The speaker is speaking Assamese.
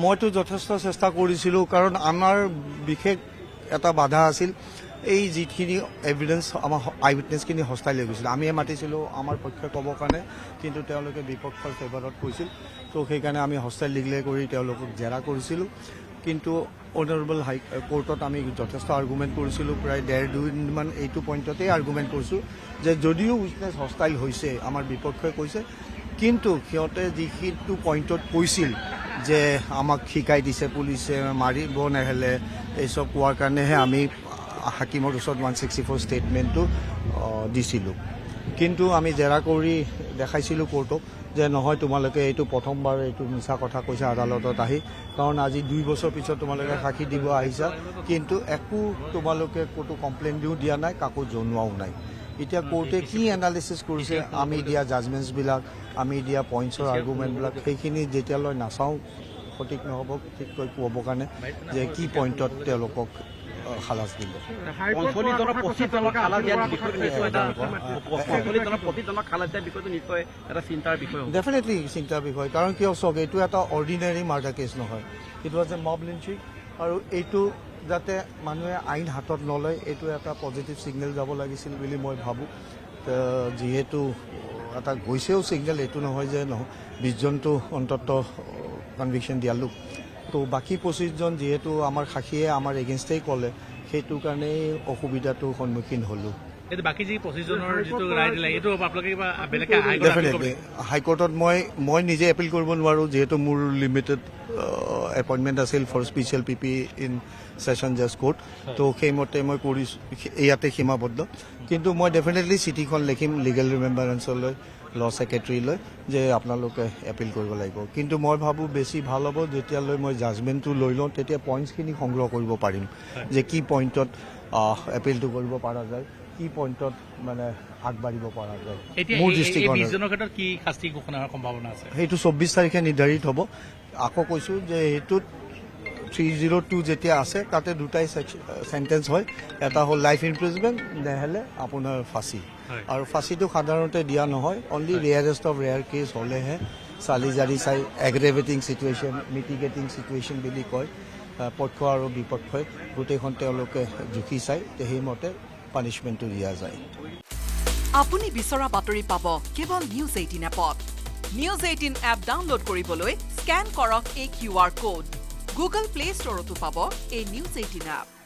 মইতো যথেষ্ট চেষ্টা কৰিছিলোঁ কাৰণ আমাৰ বিশেষ এটা বাধা আছিল এই যিখিনি এভিডেন্স আমাৰ আই উইটনেছখিনি হস্তাই লৈ গৈছিল আমিয়ে মাতিছিলোঁ আমাৰ পক্ষে ক'বৰ কাৰণে কিন্তু তেওঁলোকে বিপক্ষৰ ফেভাৰত কৈছিল তো সেইকাৰণে আমি হস্তাই লিগলে কৰি তেওঁলোকক জেৰা কৰিছিলোঁ কিন্তু অনাৰেবল হাই কোৰ্টত আমি যথেষ্ট আৰ্গুমেণ্ট কৰিছিলোঁ প্ৰায় 1.5-2 দিনমান এইটো পইণ্টতেই আৰ্গুমেণ্ট কৰিছোঁ যে যদিও উইটনেছ হস্তাইল হৈছে আমাৰ বিপক্ষই কৈছে কিন্তু সিহঁতে যিটো পইণ্টত কৈছিল যে আমাক শিকাই দিছে পুলিচে মাৰিব নহ'লে এইসব কোৱাৰ কাৰণেহে আমি হাকিমৰ ওচৰত 164 ষ্টেটমেণ্টটো দিছিলোঁ কিন্তু আমি জেৰা কৰি দেখাইছিলোঁ কোৰ্টক যে নহয় তোমালোকে এইটো প্ৰথমবাৰ এইটো মিছা কথা কৈছা আদালতত আহি কাৰণ আজি 2 বছৰ পিছত তোমালোকে সাক্ষী দিব আহিছা কিন্তু একো তোমালোকে ক'তো কমপ্লেইন দিয়া নাই কাকো জনোৱাও নাই এতিয়া কোৰ্টে কি এনালিচিছ কৰিছে আমি দিয়া জাজমেণ্টছবিলাক আমি দিয়া পইণ্টছৰ আৰ্গুমেণ্টবিলাক সেইখিনি যেতিয়ালৈ নাচাওঁ সঠিক নহ'ব ঠিককৈ ক'ব কাৰণে যে কি পইণ্টত তেওঁলোকক খালাচ দিলে ডেফিনেটলি চিন্তাৰ বিষয় কাৰণ কিয় চাওক এইটো এটা অৰ্ডিনেৰী মাৰ্ডাৰ কেছ নহয় ইট ৱাজ এ মব লিঞ্চিং আৰু এইটো যাতে মানুহে আইন হাতত নলয় এইটো এটা পজিটিভ ছিগনেল যাব লাগিছিল বুলি মই ভাবোঁ যিহেতু এটা গৈছেও ছিগনেল এইটো নহয় যে 20 জনটো অন্তত কনভিকশ্যন দিয়ালোঁ তো বাকী 25 জন যিহেতু আমাৰ সাক্ষীয়ে আমাৰ এগেইনষ্টেই ক'লে সেইটো কাৰণেই অসুবিধাটোৰ সন্মুখীন হ'লোঁ বাকী যি 25 জনৰ যিটো ৰায় দিলে এইটো আপোনালোকে কিবা বেলেগ ডেফিনেটলি হাইকোৰ্টত মই নিজে এপিল কৰিব নোৱাৰোঁ যিহেতু মোৰ লিমিটেড এপইণ্টমেণ্ট আছিল for special PP in session জাজ কোৰ্ট তো সেইমতে মই কৰিছোঁ ইয়াতে সীমাবদ্ধ কিন্তু মই ডেফিনেটলি চিঠিখন লিখিম লিগেল ৰিমেম্বাৰেঞ্চলৈ ল ছেক্ৰেটেৰীলৈ যে আপোনালোকে এপিল কৰিব লাগিব কিন্তু মই ভাবোঁ বেছি ভাল হ'ব যেতিয়ালৈ মই জাজমেণ্টটো লৈ লওঁ তেতিয়া পইণ্টছখিনি সংগ্ৰহ কৰিব পাৰিম যে কি পইণ্টত এপিলটো কৰিব পৰা যায় কি পইণ্টত মানে আগবাঢ়িব পৰা যায় মোৰ দৃষ্টিকোণত কি শাস্তি ঘোষণাৰ সম্ভাৱনা আছে সেইটো 24 তাৰিখে নিৰ্ধাৰিত হ'ব আকৌ কৈছোঁ যে সেইটোত 302 যেতিয়া আছে তাতে দুটাই চেণ্টেন্স হয় এটা হ'ল লাইফ ইমপ্ৰিজনমেণ্ট নহ'লে আপোনাৰ ফাঁচী আৰু ফাঁচীটো সাধাৰণতে দিয়া নহয় only rarest of rare case হ'লেহে চালি জাৰি চাই এগ্ৰেভেটিং চিটুৱেশ্যন মিটিগেটিং চিটুৱেশ্যন বুলি কয় পক্ষ আৰু বিপক্ষই গোটেইখন তেওঁলোকে জুখি চাই সেইমতে পানিছমেণ্টটো দিয়া যায় আপুনি বিচৰা বাতৰি পাব কেৱল নিউজ 18 এপত নিউজ 18 এপ ডাউনলোড কৰিবলৈ স্কেন কৰক এই QR কোড গুগল প্লে ষ্টৰতো পাব এই নিউজ 18 এপ